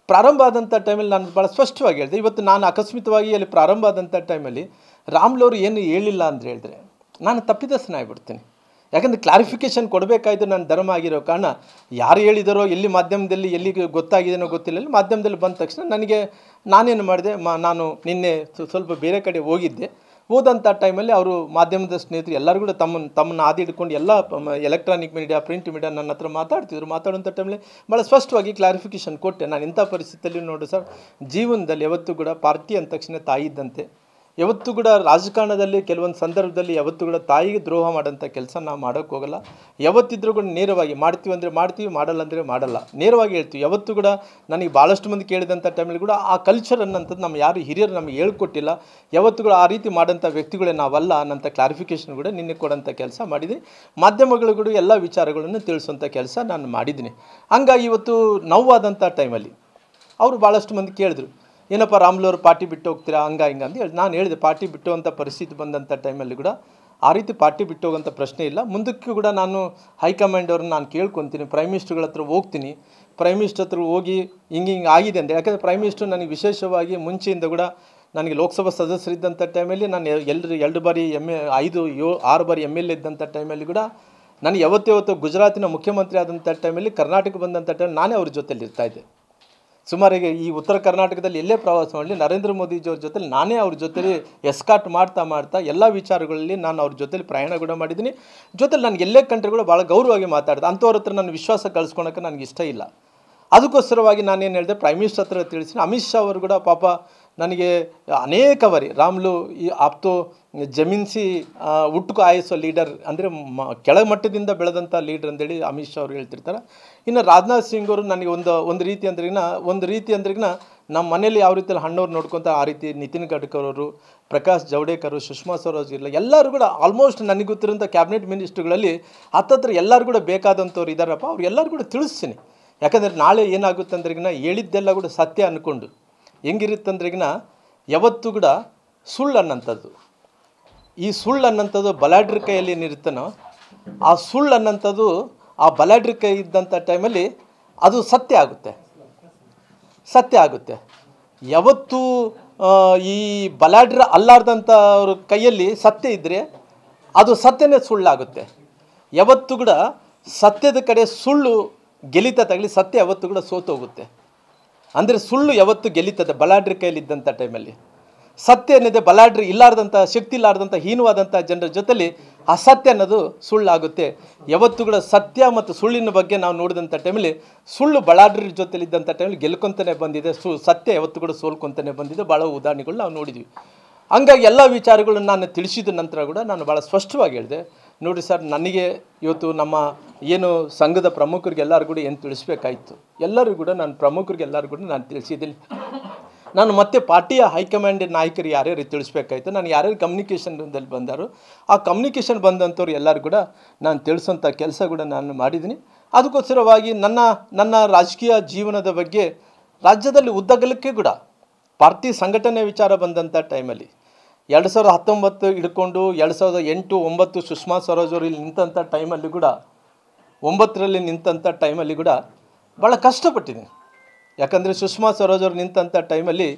ಪ್ರಾರಂಭ ಆದಂಥ ಟೈಮಲ್ಲಿ ನಾನು ಭಾಳ ಸ್ಪಷ್ಟವಾಗಿ ಹೇಳಿದೆ. ಇವತ್ತು ನಾನು ಅಕಸ್ಮಿತವಾಗಿ ಅಲ್ಲಿ ಪ್ರಾರಂಭ ಆದಂಥ ಟೈಮಲ್ಲಿ ರಾಮ್ಲವರು ಏನು ಹೇಳಿಲ್ಲ ಅಂತ ಹೇಳಿದ್ರೆ ನಾನು ತಪ್ಪಿತಸ್ಥನ ಆಗಿಬಿಡ್ತೀನಿ. ಯಾಕಂದರೆ ಕ್ಲಾರಿಫಿಕೇಷನ್ ಕೊಡಬೇಕಾಯ್ತು ನನ್ನ ಧರ್ಮ ಆಗಿರೋ ಕಾರಣ ಯಾರು ಹೇಳಿದಾರೋ ಎಲ್ಲಿ ಮಾಧ್ಯಮದಲ್ಲಿ ಎಲ್ಲಿಗೆ ಗೊತ್ತಾಗಿದೆಯೋ ಗೊತ್ತಿಲ್ಲ, ಮಾಧ್ಯಮದಲ್ಲಿ ಬಂದ ತಕ್ಷಣ ನನಗೆ ನಾನೇನು ಮಾಡಿದೆ, ನಾನು ನಿನ್ನೆ ಸ್ವಲ್ಪ ಬೇರೆ ಕಡೆ ಹೋದಂಥ ಟೈಮಲ್ಲಿ ಅವರು ಮಾಧ್ಯಮದ ಸ್ನೇಹಿತರು ಎಲ್ಲರೂ ಕೂಡ ತಮ್ಮನ್ನು ಆದಿ ಹಿಡ್ಕೊಂಡು ಎಲ್ಲ ಎಲೆಕ್ಟ್ರಾನಿಕ್ ಮೀಡಿಯಾ, ಪ್ರಿಂಟ್ ಮೀಡಿಯಾ ನನ್ನ ಹತ್ರ ಮಾತಾಡುವಂಥ ಟೈಮಲ್ಲಿ ಭಾಳ ಸ್ಪಷ್ಟವಾಗಿ ಕ್ಲಾರಿಫಿಕೇಷನ್ ಕೊಟ್ಟೆ. ನಾನು ಇಂಥ ಪರಿಸ್ಥಿತಿಯಲ್ಲಿ ನೋಡಿ ಸರ್, ಜೀವನದಲ್ಲಿ ಯಾವತ್ತೂ ಕೂಡ ಪಾರ್ಟಿ ಅಂದ ತಕ್ಷಣ ತಾಯಿ ಇದ್ದಂತೆ. ಯಾವತ್ತೂ ಕೂಡ ರಾಜಕಾರಣದಲ್ಲಿ ಕೆಲವೊಂದು ಸಂದರ್ಭದಲ್ಲಿ ಯಾವತ್ತೂ ಕೂಡ ತಾಯಿಗೆ ದ್ರೋಹ ಮಾಡೋಂಥ ಕೆಲಸ ನಾವು ಮಾಡೋಕ್ಕೆ ಹೋಗಲ್ಲ. ಯಾವತ್ತಿದ್ರೂ ಕೂಡ ನೇರವಾಗಿ ಮಾಡ್ತೀವಿ ಅಂದರೆ ಮಾಡ್ತೀವಿ, ಮಾಡಲ್ಲ ಅಂದರೆ ಮಾಡಲ್ಲ, ನೇರವಾಗಿ ಹೇಳ್ತೀವಿ. ಯಾವತ್ತೂ ಕೂಡ ನನಗೆ ಭಾಳಷ್ಟು ಮಂದಿ ಕೇಳಿದಂಥ ಟೈಮಲ್ಲಿ ಕೂಡ ಆ ಕಲ್ಚರ್ ಅನ್ನೋಂಥದ್ದು ನಮ್ಮ ಯಾರು ಹಿರಿಯರು ನಮಗೆ ಹೇಳ್ಕೊಟ್ಟಿಲ್ಲ. ಯಾವತ್ತೂ ಕೂಡ ಆ ರೀತಿ ಮಾಡೋಂಥ ವ್ಯಕ್ತಿಗಳೇ ನಾವಲ್ಲ ಅನ್ನೋಂಥ ಕ್ಲಾರಿಫಿಕೇಷನ್ ಕೂಡ ನಿನ್ನೆ ಕೊಡೋಂಥ ಕೆಲಸ ಮಾಡಿದ್ದೀನಿ. ಮಾಧ್ಯಮಗಳು ಕೂಡ ಎಲ್ಲ ವಿಚಾರಗಳನ್ನು ತಿಳಿಸುವಂಥ ಕೆಲಸ ನಾನು ಮಾಡಿದ್ದೀನಿ. ಹಂಗಾಗಿ ಇವತ್ತು ನೋವಾದಂಥ ಟೈಮಲ್ಲಿ ಅವರು ಭಾಳಷ್ಟು ಮಂದಿ ಕೇಳಿದ್ರು, ಏನಪ್ಪ ರಾಮ್ಲವರು ಪಾರ್ಟಿ ಬಿಟ್ಟು ಹೋಗ್ತೀರಾ ಹಂಗೆ ಅಂತ ಹೇಳಿ. ನಾನು ಹೇಳಿದೆ, ಪಾರ್ಟಿ ಬಿಟ್ಟು ಹೋಗೋಂಥ ಪರಿಸ್ಥಿತಿ ಬಂದಂಥ ಟೈಮಲ್ಲಿ ಕೂಡ ಆ ರೀತಿ ಪಾರ್ಟಿ ಬಿಟ್ಟು ಹೋಗೋಂಥ ಪ್ರಶ್ನೆ ಇಲ್ಲ. ಮುಂದಕ್ಕೂ ಕೂಡ ನಾನು ಹೈಕಮಾಂಡ್ ಅವ್ರನ್ನ ನಾನು ಕೇಳ್ಕೊತೀನಿ, ಪ್ರೈಮ್ ಮಿನಿಸ್ಟರ್ಗಳ ಹತ್ರ ಹೋಗ್ತೀನಿ. ಪ್ರೈಮ್ ಮಿನಿಸ್ಟರ್ ಹತ್ರ ಹೋಗಿ ಹಿಂಗೆ ಆಗಿದೆ ಅಂತ, ಯಾಕಂದರೆ ಪ್ರೈಮ್ ಮಿನಿಸ್ಟರ್ ನನಗೆ ವಿಶೇಷವಾಗಿ ಮುಂಚೆಯಿಂದ ಕೂಡ ನನಗೆ ಲೋಕಸಭಾ ಸದಸ್ಯರಿದ್ದಂಥ ಟೈಮಲ್ಲಿ ನಾನು 2 ಬಾರಿ 6 ಬಾರಿ MLA ಇದ್ದಂಥ ಟೈಮಲ್ಲಿ ಕೂಡ ನನಗೆ ಯಾವತ್ತೂ ಗುಜರಾತಿನ ಮುಖ್ಯಮಂತ್ರಿ ಆದಂಥ ಟೈಮಲ್ಲಿ ಕರ್ನಾಟಕ ಬಂದಂಥ ಟೈಮ್ ನಾನೇ ಅವ್ರ ಜೊತೆಲಿ ಇರ್ತಾಯಿದ್ದೆ. ಸುಮಾರಿಗೆ ಈ ಉತ್ತರ ಕರ್ನಾಟಕದಲ್ಲಿ ಎಲ್ಲೇ ಪ್ರವಾಸ ಮಾಡಲಿ ನರೇಂದ್ರ ಮೋದಿಜಿಯವ್ರ ಜೊತೆಲಿ ನಾನೇ ಅವ್ರ ಜೊತೆಲಿ ಎಸ್ಕಾಟ್ ಮಾಡ್ತಾ ಎಲ್ಲ ವಿಚಾರಗಳಲ್ಲಿ ನಾನು ಅವ್ರ ಜೊತೆಲಿ ಪ್ರಯಾಣ ಕೂಡ ಮಾಡಿದ್ದೀನಿ. ಜೊತೆಲಿ ನನಗೆ ಎಲ್ಲೇ ಕಂಟ್ರಿಗಳು ಭಾಳ ಗೌರವವಾಗಿ ಮಾತಾಡಿದೆ. ಅಂಥವ್ರ ಹತ್ರ ನನ್ನ ವಿಶ್ವಾಸ ಕಳಿಸ್ಕೊಳಕ್ಕೆ ನನಗೆ ಇಷ್ಟ ಇಲ್ಲ. ಅದಕ್ಕೋಸ್ಕರವಾಗಿ ನಾನೇನು ಹೇಳಿದೆ, ಪ್ರೈಮ್ ಮಿನಿಸ್ಟರ್ ಹತ್ರ ತಿಳಿಸಿ. ಅಮಿತ್ ಶಾ ಅವರು ಕೂಡ ಪಾಪ ನನಗೆ ಅನೇಕ ಬಾರಿ ರಾಮ್ಲು ಈ ಆಪ್ತೋ ಜಮೀನ್ಸಿ ಹುಟ್ಟುಕು ಆಯಸೋ ಲೀಡರ್ ಅಂದರೆ ಕೆಳಮಟ್ಟದಿಂದ ಬೆಳೆದಂಥ ಲೀಡರ್ ಅಂತೇಳಿ ಅಮಿತ್ ಶಾ ಅವರು ಹೇಳ್ತಿರ್ತಾರೆ. ಇನ್ನು ರಾಜನಾಥ್ ಸಿಂಗ್ ಅವರು ನನಗೆ ಒಂದು ರೀತಿ ಅಂದ್ರಿಗಿನ ನಮ್ಮ ಮನೇಲಿ ಯಾವ ರೀತಿಯಲ್ಲಿ ಹಣ್ಣವ್ರು ನೋಡ್ಕೊತ ಆ ರೀತಿ ನಿತಿನ್ ಗಡ್ಕರಿ ಅವರು, ಪ್ರಕಾಶ್ ಜಾವಡೇಕರ್, ಸುಷ್ಮಾ ಸ್ವರಾಜ್ ಇಲ್ಲ, ಎಲ್ಲರೂ ಕೂಡ ಆಲ್ಮೋಸ್ಟ್ ನನಗೆ ಗೊತ್ತಿರೋಂಥ ಕ್ಯಾಬಿನೆಟ್ ಮಿನಿಸ್ಟ್ರುಗಳಲ್ಲಿ ಹತ್ತತ್ರ ಎಲ್ಲರೂ ಕೂಡ ಬೇಕಾದಂಥವ್ರು ಇದ್ದಾರಪ್ಪ. ಅವ್ರು ಎಲ್ಲರೂ ಕೂಡ ತಿಳಿಸ್ತೀನಿ. ಯಾಕಂದರೆ ನಾಳೆ ಏನಾಗುತ್ತೆ ಅಂದ್ರಿಗಿನ ಹೇಳಿದ್ದೆಲ್ಲ ಕೂಡ ಸತ್ಯ ಅಂದ್ಕೊಂಡು ಹೆಂಗಿರುತ್ತಂದ್ರಿಗಿನ ಯಾವತ್ತೂ ಕೂಡ ಸುಳ್ಳು ಅನ್ನೋಂಥದ್ದು, ಈ ಸುಳ್ಳು ಅನ್ನೋಂಥದ್ದು ಬಲಾಢ್ರ ಕೈಯಲ್ಲಿ ಏನಿರುತ್ತನೋ ಆ ಸುಳ್ಳು ಅನ್ನೋಂಥದ್ದು ಆ ಬಲಾಢ್ರ ಕೈ ಇದ್ದಂಥ ಟೈಮಲ್ಲಿ ಅದು ಸತ್ಯ ಆಗುತ್ತೆ. ಯಾವತ್ತೂ ಈ ಬಲಾಢ್ರ ಅಲ್ಲಾರ್ದಂಥ ಅವ್ರ ಕೈಯಲ್ಲಿ ಸತ್ಯ ಇದ್ದರೆ ಅದು ಸತ್ಯನೇ ಸುಳ್ಳಾಗುತ್ತೆ. ಯಾವತ್ತೂ ಕೂಡ ಸತ್ಯದ ಕಡೆ ಸುಳ್ಳು ಗೆಲಿತಾ ತಗಲಿ, ಸತ್ಯ ಯಾವತ್ತೂ ಕೂಡ ಸೋತೋಗುತ್ತೆ. ಅಂದರೆ ಸುಳ್ಳು ಯಾವತ್ತು ಗೆಲ್ಲಿತದೆ ಬಲಾಢ್ರ ಕೈಯಲ್ಲಿದ್ದಂಥ ಟೈಮಲ್ಲಿ. ಸತ್ಯ ಏನಿದೆ ಬಲಾಢ್ರ ಇಲ್ಲಾರ್ದಂಥ, ಶಕ್ತಿ ಇಲ್ಲಾರ್ದಂಥ ಹೀನವಾದಂಥ ಜನರ ಜೊತೆಲಿ ಅಸತ್ಯ ಅನ್ನೋದು ಸುಳ್ಳಾಗುತ್ತೆ. ಯಾವತ್ತೂ ಕೂಡ ಸತ್ಯ ಮತ್ತು ಸುಳ್ಳಿನ ಬಗ್ಗೆ ನಾವು ನೋಡಿದಂಥ ಟೈಮಲ್ಲಿ ಸುಳ್ಳು ಬಲಾಢ್ರ ಜೊತೆಲಿದ್ದಂಥ ಟೈಮಲ್ಲಿ ಗೆಲ್ಕೊತಾನೆ ಬಂದಿದೆ, ಸತ್ಯ ಯಾವತ್ತೂ ಕೂಡ ಸೋಲ್ಕೊತಾನೆ ಬಂದಿದೆ. ಭಾಳ ಉದಾಹರಣೆಗಳು ನಾವು ನೋಡಿದ್ವಿ. ಹಂಗಾಗಿ ಎಲ್ಲ ವಿಚಾರಗಳನ್ನು ನಾನು ತಿಳಿಸಿದ ನಂತರ ಕೂಡ ನಾನು ಭಾಳ ಸ್ಪಷ್ಟವಾಗಿ ಹೇಳಿದೆ, ನೋಡಿ ಸರ್, ನನಗೆ ಇವತ್ತು ನಮ್ಮ ಏನು ಸಂಘದ ಪ್ರಮುಖರಿಗೆ ಎಲ್ಲರೂ ಕೂಡ ಏನು ತಿಳಿಸ್ಬೇಕಾಯಿತು ಎಲ್ಲರಿಗೂ ಕೂಡ ನಾನು ಪ್ರಮುಖರಿಗೆ ಎಲ್ಲರೂ ಕೂಡ ನಾನು ತಿಳಿಸಿದ್ದೀನಿ. ನಾನು ಮತ್ತೆ ಪಾರ್ಟಿಯ ಹೈಕಮಾಂಡ್ ನಾಯಕರು ಯಾರ್ಯಾರು ತಿಳಿಸ್ಬೇಕಾಯ್ತು, ನಾನು ಯಾರ್ಯಾರು ಕಮ್ಯುನಿಕೇಷನ್ದಲ್ಲಿ ಬಂದಾರೋ ಆ ಕಮ್ಯುನಿಕೇಷನ್ ಬಂದಂಥವ್ರು ಎಲ್ಲರೂ ಕೂಡ ನಾನು ತಿಳಿಸೋಂಥ ಕೆಲಸ ಕೂಡ ನಾನು ಮಾಡಿದ್ದೀನಿ. ಅದಕ್ಕೋಸ್ಕರವಾಗಿ ನನ್ನ ರಾಜಕೀಯ ಜೀವನದ ಬಗ್ಗೆ ರಾಜ್ಯದಲ್ಲಿ ಉದ್ದಗಲಕ್ಕೆ ಕೂಡ ಪಾರ್ಟಿ ಸಂಘಟನೆ ವಿಚಾರ ಬಂದಂಥ ಟೈಮಲ್ಲಿ 2019 ಹಿಡ್ಕೊಂಡು 2008, 2009 ಸುಷ್ಮಾ ಸ್ವರಾಜ್ ಅವರು ಇಲ್ಲಿ ನಿಂತಂಥ ಟೈಮಲ್ಲಿ ಕೂಡ 9ರಲ್ಲಿ ನಿಂತಂಥ ಟೈಮಲ್ಲಿ ಕೂಡ ಭಾಳ ಕಷ್ಟಪಟ್ಟಿದ್ದೀನಿ. ಯಾಕಂದರೆ ಸುಷ್ಮಾ ಸ್ವರಾಜ್ ಅವರು ನಿಂತಂಥ ಟೈಮಲ್ಲಿ